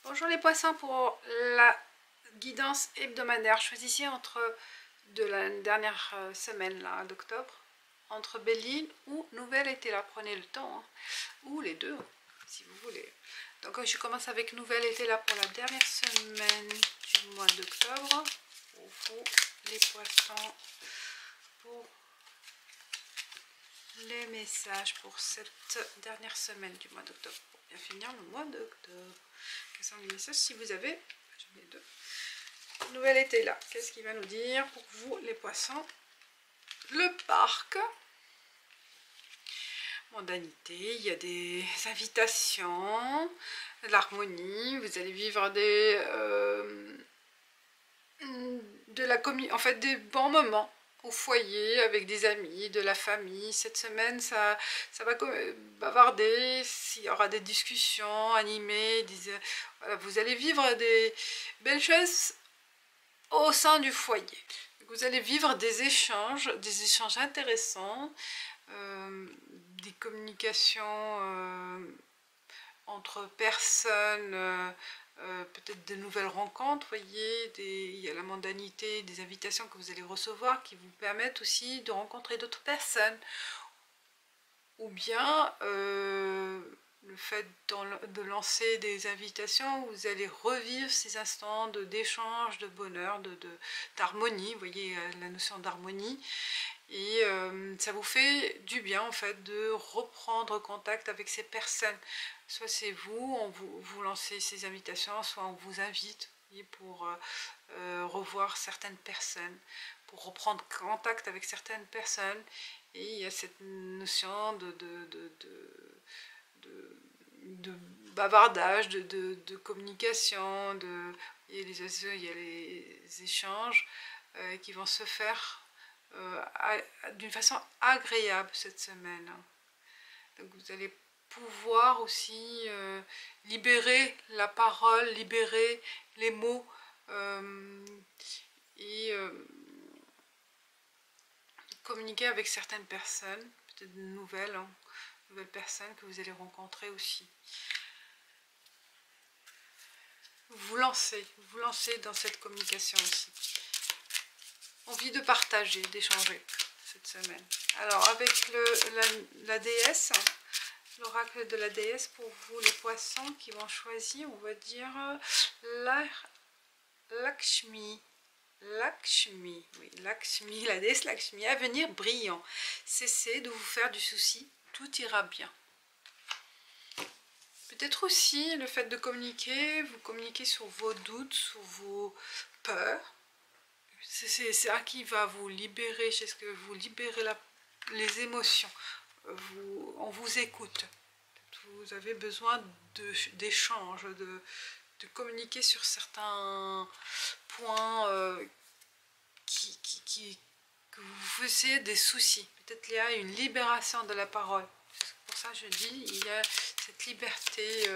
Bonjour les poissons, pour la guidance hebdomadaire. Choisissez entre de la dernière semaine là d'octobre, entre Béline ou Nouvelle été là. Prenez le temps, hein. Ou les deux, si vous voulez. Donc je commence avec Nouvelle été là pour la dernière semaine du mois d'octobre. Pour vous les poissons, pour les messages pour cette dernière semaine du mois d'octobre, pour bien finir le mois d'octobre. Quels sont les messages si vous avez, j'en ai deux. Nouvelle été là, qu'est-ce qu'il va nous dire pour vous les poissons? Le parc, mondanité, il y a des invitations, de l'harmonie, vous allez vivre en fait des bons moments au foyer avec des amis, de la famille. Cette semaine ça va bavarder, il y aura des discussions animées, voilà, vous allez vivre des belles choses au sein du foyer. Vous allez vivre des échanges intéressants, des communications entre personnes, peut-être de nouvelles rencontres, voyez, il y a la mondanité, des invitations que vous allez recevoir qui vous permettent aussi de rencontrer d'autres personnes. Ou bien le fait de lancer des invitations, vous allez revivre ces instants d'échange, de bonheur, d'harmonie, vous voyez la notion d'harmonie. Et ça vous fait du bien en fait de reprendre contact avec ces personnes. Soit c'est vous lancez ces invitations, soit on vous invite pour revoir certaines personnes, pour reprendre contact avec certaines personnes. Et il y a cette notion de bavardage, de communication, il y a les échanges qui vont se faire d'une façon agréable cette semaine. Donc vous allez pouvoir aussi libérer la parole, libérer les mots et communiquer avec certaines personnes, peut-être de nouvelles personnes que vous allez rencontrer aussi. Vous lancez dans cette communication aussi. Envie de partager, d'échanger cette semaine. Alors avec la déesse, l'oracle de la déesse, pour vous les poissons qui vont choisir, on va dire Lakshmi. Lakshmi, oui, Lakshmi, la déesse Lakshmi, avenir brillant. Cessez de vous faire du souci, tout ira bien. Peut-être aussi le fait de communiquer, vous communiquez sur vos doutes, sur vos peurs. C'est ça qui va vous libérer, c'est ce que vous libérez les émotions. On vous écoute. Vous avez besoin d'échanges, de communiquer sur certains points que vous faisiez des soucis. Peut-être il y a une libération de la parole. Pour ça je dis, il y a cette liberté,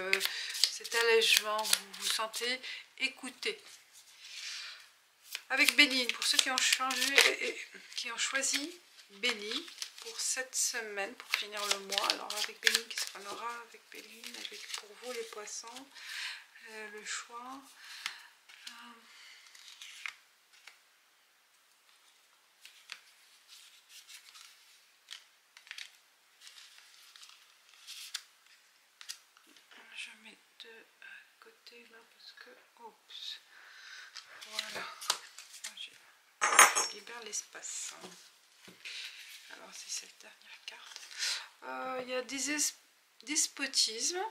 cet allègement, vous vous sentez écouté. Avec Béline, pour ceux qui ont choisi Béline pour cette semaine, pour finir le mois. Alors avec Béline, qu'est-ce qu'on aura avec Béline, avec pour vous les poissons, le choix. Je mets deux à côté là parce que, oups, voilà, je libère l'espace. Alors c'est cette dernière carte. Il y a despotisme.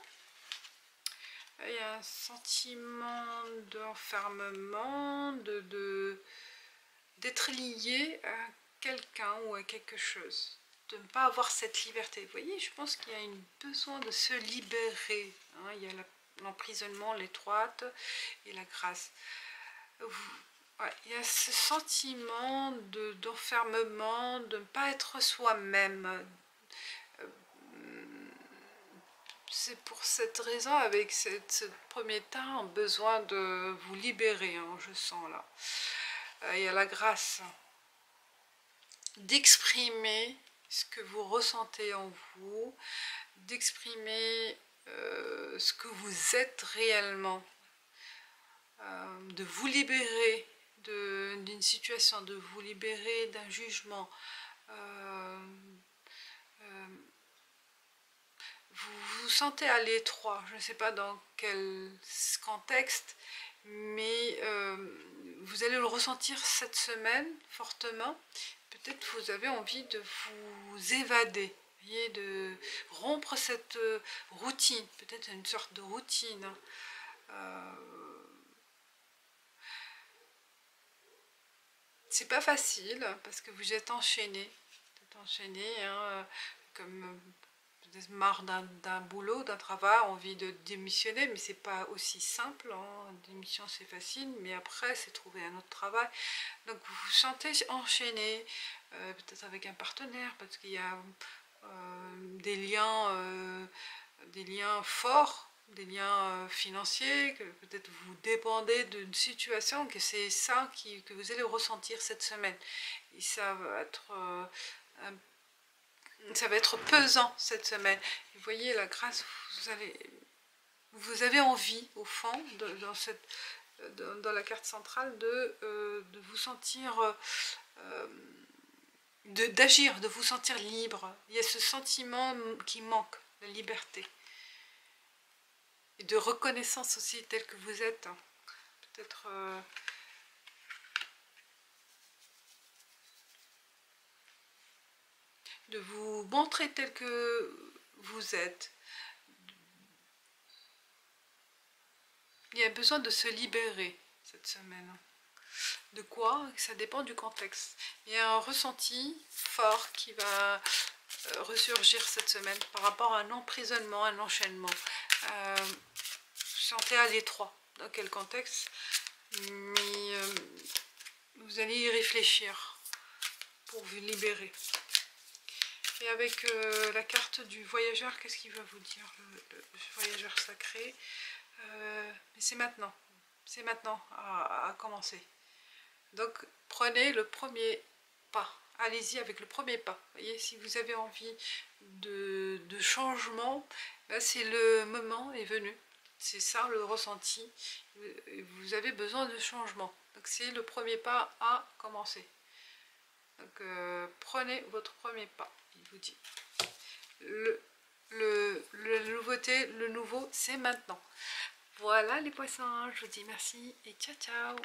Il y a un sentiment d'enfermement, d'être lié à quelqu'un ou à quelque chose, de ne pas avoir cette liberté. Vous voyez, je pense qu'il y a un besoin de se libérer. Hein. Il y a l'emprisonnement, l'étroite et la grâce. Il y a ce sentiment d'enfermement, de ne pas être soi-même. C'est pour cette raison, avec ce premier temps, besoin de vous libérer, hein, je sens là. Il y a la grâce d'exprimer ce que vous ressentez en vous, d'exprimer ce que vous êtes réellement. de vous libérer d'une situation, de vous libérer d'un jugement. Vous vous sentez à l'étroit, je ne sais pas dans quel contexte, mais vous allez le ressentir cette semaine fortement. Peut-être vous avez envie de vous évader, voyez, de rompre cette routine, peut-être une sorte de routine. C'est pas facile parce que vous êtes enchaîné, hein, comme vous êtes marre d'un boulot, d'un travail, envie de démissionner, mais c'est pas aussi simple. Hein. Démission c'est facile, mais après c'est trouver un autre travail. Donc vous vous sentez enchaîné, peut-être avec un partenaire, parce qu'il y a des liens forts, des liens financiers, que peut-être vous dépendez d'une situation, que c'est ça que vous allez ressentir cette semaine. Et ça va être pesant cette semaine. Vous voyez la grâce, vous avez envie au fond dans la carte centrale de vous sentir d'agir, de vous sentir libre. Il y a ce sentiment qui manque, la liberté. Et de reconnaissance aussi tel que vous êtes. Hein. Peut-être de vous montrer tel que vous êtes. Il y a besoin de se libérer cette semaine. De quoi? Ça dépend du contexte. Il y a un ressenti fort qui va ressurgir cette semaine par rapport à un emprisonnement, un enchaînement. Vous sentez à l'étroit. Dans quel contexte? Mais vous allez y réfléchir pour vous libérer. Et avec la carte du voyageur, qu'est-ce qu'il va vous dire, le voyageur sacré? Mais c'est maintenant. C'est maintenant à commencer. Donc prenez le premier pas, allez-y avec le premier pas. Vous voyez, si vous avez envie de changement, c'est le moment est venu. C'est ça le ressenti. Vous avez besoin de changement. Donc c'est le premier pas à commencer. Donc prenez votre premier pas, il vous dit. La nouveauté, le nouveau, c'est maintenant. Voilà les poissons, je vous dis merci et ciao ciao.